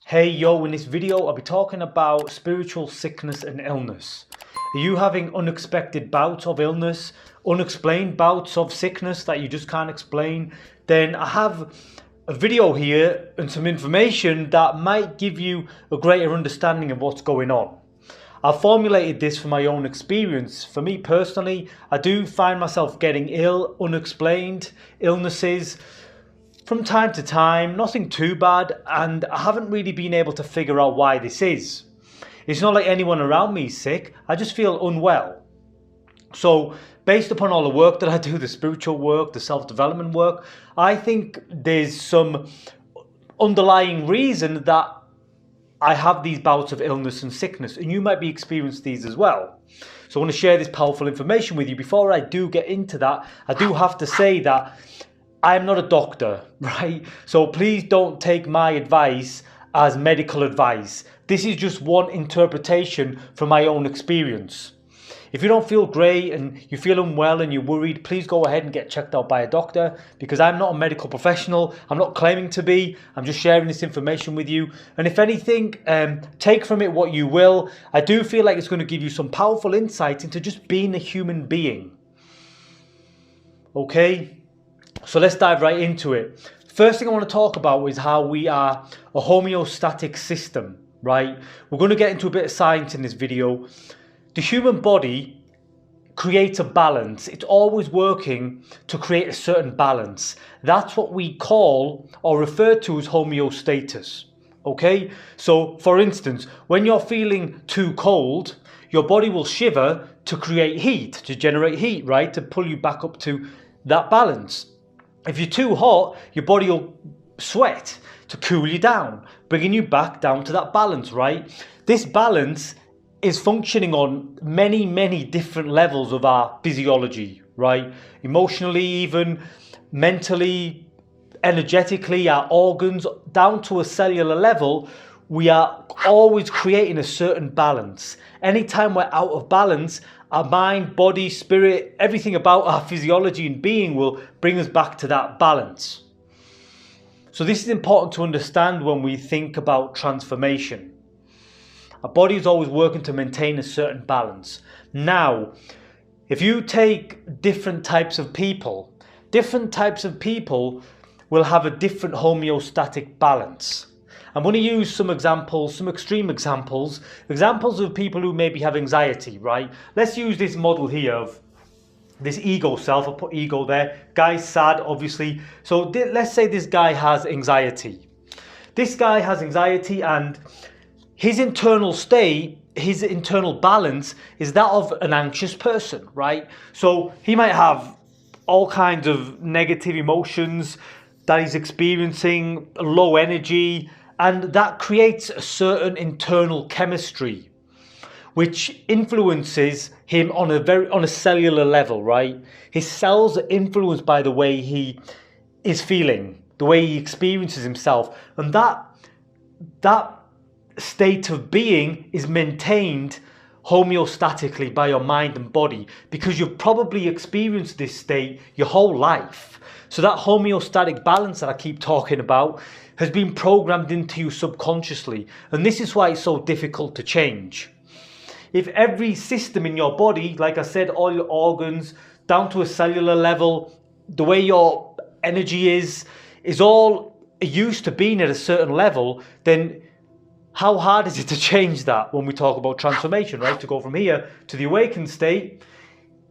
Hey yo, in this video I'll be talking about spiritual sickness and illness. Are you having unexpected bouts of illness, unexplained bouts of sickness that you just can't explain? Then I have a video here and some information that might give you a greater understanding of what's going on. I've formulated this from my own experience. For me personally, I do find myself getting ill, unexplained illnesses from time to time, nothing too bad, and I haven't really been able to figure out why this is. It's not like anyone around me is sick, I just feel unwell. So, based upon all the work that I do, the spiritual work, the self-development work, I think there's some underlying reason that I have these bouts of illness and sickness, and you might be experiencing these as well. So I want to share this powerful information with you. Before I do get into that, I do have to say that I'm not a doctor, right? So please don't take my advice as medical advice. This is just one interpretation from my own experience. If you don't feel great and you feel unwell and you're worried, please go ahead and get checked out by a doctor, because I'm not a medical professional. I'm not claiming to be. I'm just sharing this information with you. And if anything, take from it what you will. I do feel like it's going to give you some powerful insight into just being a human being. Okay? So let's dive right into it. First thing I want to talk about is how we are a homeostatic system, right? We're going to get into a bit of science in this video. The human body creates a balance. It's always working to create a certain balance. That's what we call or refer to as homeostasis. Okay? So for instance, when you're feeling too cold, your body will shiver to create heat, to generate heat, right? To pull you back up to that balance. If you're too hot, your body will sweat to cool you down, bringing you back down to that balance, right? This balance is functioning on many different levels of our physiology, right? Emotionally, even mentally, energetically, our organs, down to a cellular level, we are always creating a certain balance. Anytime we're out of balance, our mind, body, spirit, everything about our physiology and being will bring us back to that balance. So this is important to understand when we think about transformation. Our body is always working to maintain a certain balance. Now, if you take different types of people will have a different homeostatic balance. I'm going to use some examples, some extreme examples of people who maybe have anxiety, right? Let's use this model here of this ego self. I'll put ego there. Guy's sad, obviously. So let's say this guy has anxiety. This guy has anxiety and his internal state, his internal balance is that of an anxious person, right? So he might have all kinds of negative emotions that he's experiencing, low energy, and that creates a certain internal chemistry which influences him on a cellular level, right? His cells are influenced by the way he is feeling, the way he experiences himself, and that state of being is maintained homeostatically by your mind and body, because you've probably experienced this state your whole life. So that homeostatic balance that I keep talking about has been programmed into you subconsciously, and this is why it's so difficult to change. If every system in your body, like I said, all your organs, down to a cellular level, the way your energy is all used to being at a certain level, then how hard is it to change that when we talk about transformation, right? To go from here to the awakened state.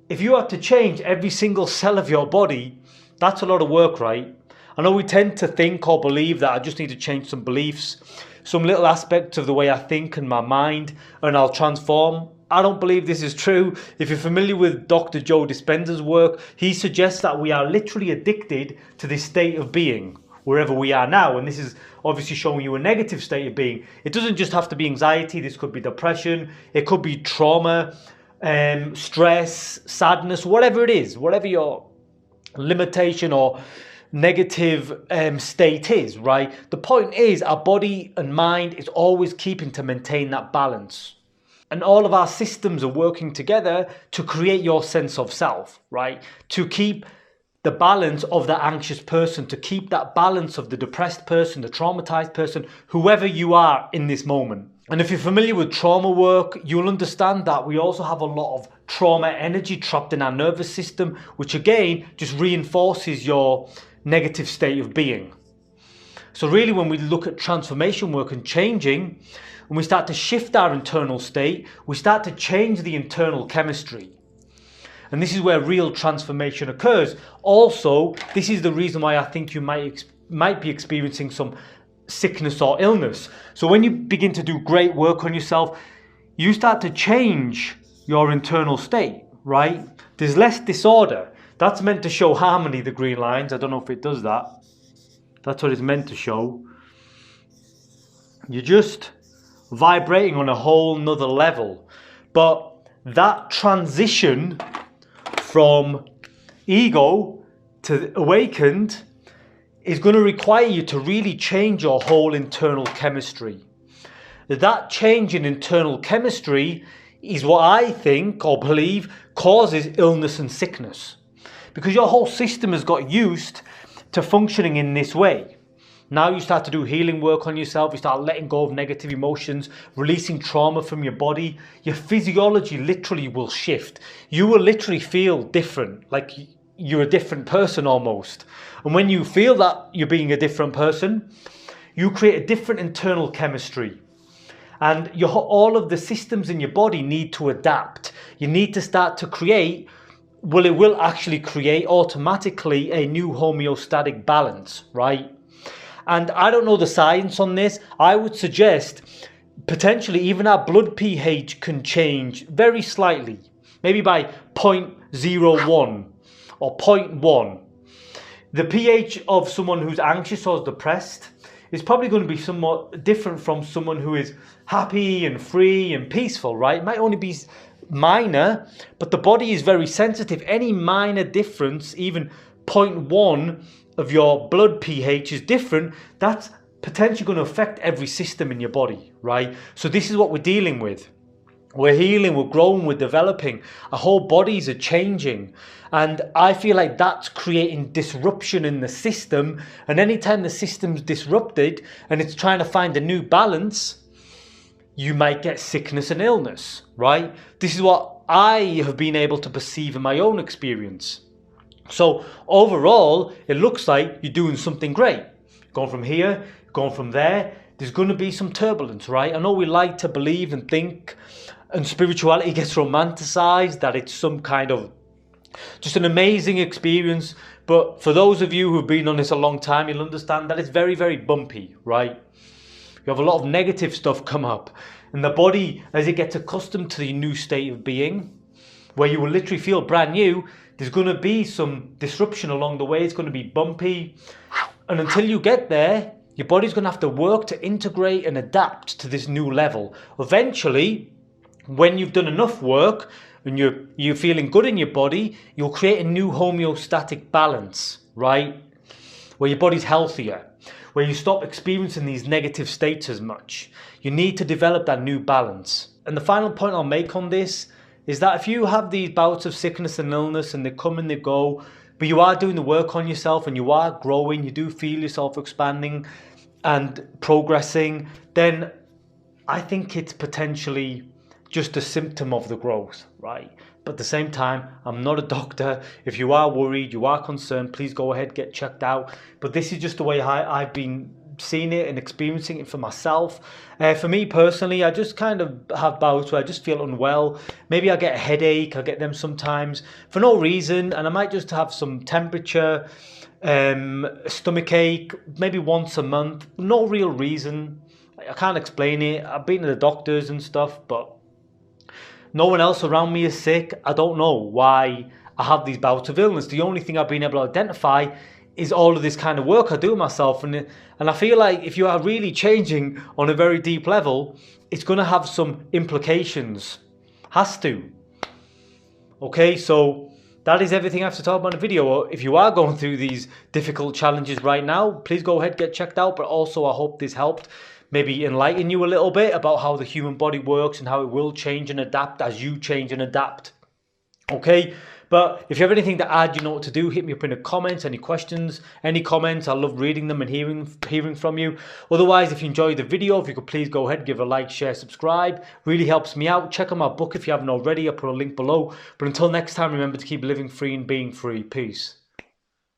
If you have to change every single cell of your body, that's a lot of work, right? I know we tend to think or believe that I just need to change some beliefs, some little aspects of the way I think and my mind, and I'll transform. I don't believe this is true. If you're familiar with Dr. Joe Dispenza's work, he suggests that we are literally addicted to this state of being wherever we are now. And this is obviously showing you a negative state of being. It doesn't just have to be anxiety. This could be depression. It could be trauma, stress, sadness, whatever it is, whatever your limitation or negative state is, right? The point is our body and mind is always keeping to maintain that balance. And all of our systems are working together to create your sense of self, right? To keep the balance of the anxious person, to keep that balance of the depressed person, the traumatized person, whoever you are in this moment. And if you're familiar with trauma work, you'll understand that we also have a lot of trauma energy trapped in our nervous system, which again just reinforces your negative state of being. So really, when we look at transformation work and changing, when we start to shift our internal state, we start to change the internal chemistry. And this is where real transformation occurs. Also, this is the reason why I think you might be experiencing some sickness or illness. So when you begin to do great work on yourself, you start to change your internal state, right? There's less disorder. That's meant to show harmony, the green lines. I don't know if it does that. That's what it's meant to show. You're just vibrating on a whole nother level. But that transition from ego to awakened is going to require you to really change your whole internal chemistry. That change in internal chemistry is what I think or believe causes illness and sickness. Because your whole system has got used to functioning in this way. Now you start to do healing work on yourself, you start letting go of negative emotions, releasing trauma from your body, your physiology literally will shift. You will literally feel different, like you're a different person almost. And when you feel that you're being a different person, you create a different internal chemistry. And all of the systems in your body need to adapt. You need to start to create, well, it will actually create automatically a new homeostatic balance, right? And I don't know the science on this. I would suggest potentially even our blood pH can change very slightly, maybe by 0.01 or 0.1. The pH of someone who's anxious or depressed is probably going to be somewhat different from someone who is happy and free and peaceful, right? It might only be minor, but the body is very sensitive. Any minor difference, even 0.1 of your blood pH is different, that's potentially going to affect every system in your body, right? So this is what we're dealing with. We're healing, we're growing, we're developing. Our whole bodies are changing. And I feel like that's creating disruption in the system. And anytime the system's disrupted and it's trying to find a new balance, you might get sickness and illness, right? This is what I have been able to perceive in my own experience. So overall, it looks like you're doing something great. Going from here, going from there, there's going to be some turbulence, right? I know we like to believe and think, and spirituality gets romanticized, that it's some kind of just an amazing experience. But for those of you who've been on this a long time, you'll understand that it's very, very bumpy, right? You have a lot of negative stuff come up. And the body, as it gets accustomed to the new state of being, where you will literally feel brand new, there's going to be some disruption along the way. It's going to be bumpy. And until you get there, your body's going to have to work to integrate and adapt to this new level. Eventually, when you've done enough work and you're feeling good in your body, you'll create a new homeostatic balance, right? Where your body's healthier, where you stop experiencing these negative states as much. You need to develop that new balance. And the final point I'll make on this is that if you have these bouts of sickness and illness and they come and they go, but you are doing the work on yourself and you are growing, you do feel yourself expanding and progressing, then I think it's potentially just a symptom of the growth, right? But at the same time, I'm not a doctor. If you are worried, you are concerned, please go ahead, get checked out. But this is just the way I've been seeing it and experiencing it for myself. For me personally, I just kind of have bouts where I just feel unwell. Maybe I get a headache, I get them sometimes for no reason, and I might just have some temperature, stomach ache, maybe once a month, no real reason. I can't explain it. I've been to the doctors and stuff, but no one else around me is sick. I don't know why I have these bouts of illness. The only thing I've been able to identify is all of this kind of work I do myself. And I feel like if you are really changing on a very deep level, it's going to have some implications. Has to. Okay, so that is everything I have to talk about in the video. If you are going through these difficult challenges right now, please go ahead, get checked out. But also I hope this helped maybe enlighten you a little bit about how the human body works and how it will change and adapt as you change and adapt. Okay, But if you have anything to add, you know what to do. Hit me up in the comments. Any questions, any comments, I love reading them and hearing from you. Otherwise, if you enjoyed the video, if you could please go ahead, give it a like, share, subscribe. Really helps me out. Check out my book if you haven't already. I'll put a link below. But until next time, remember to keep living free and being free. Peace.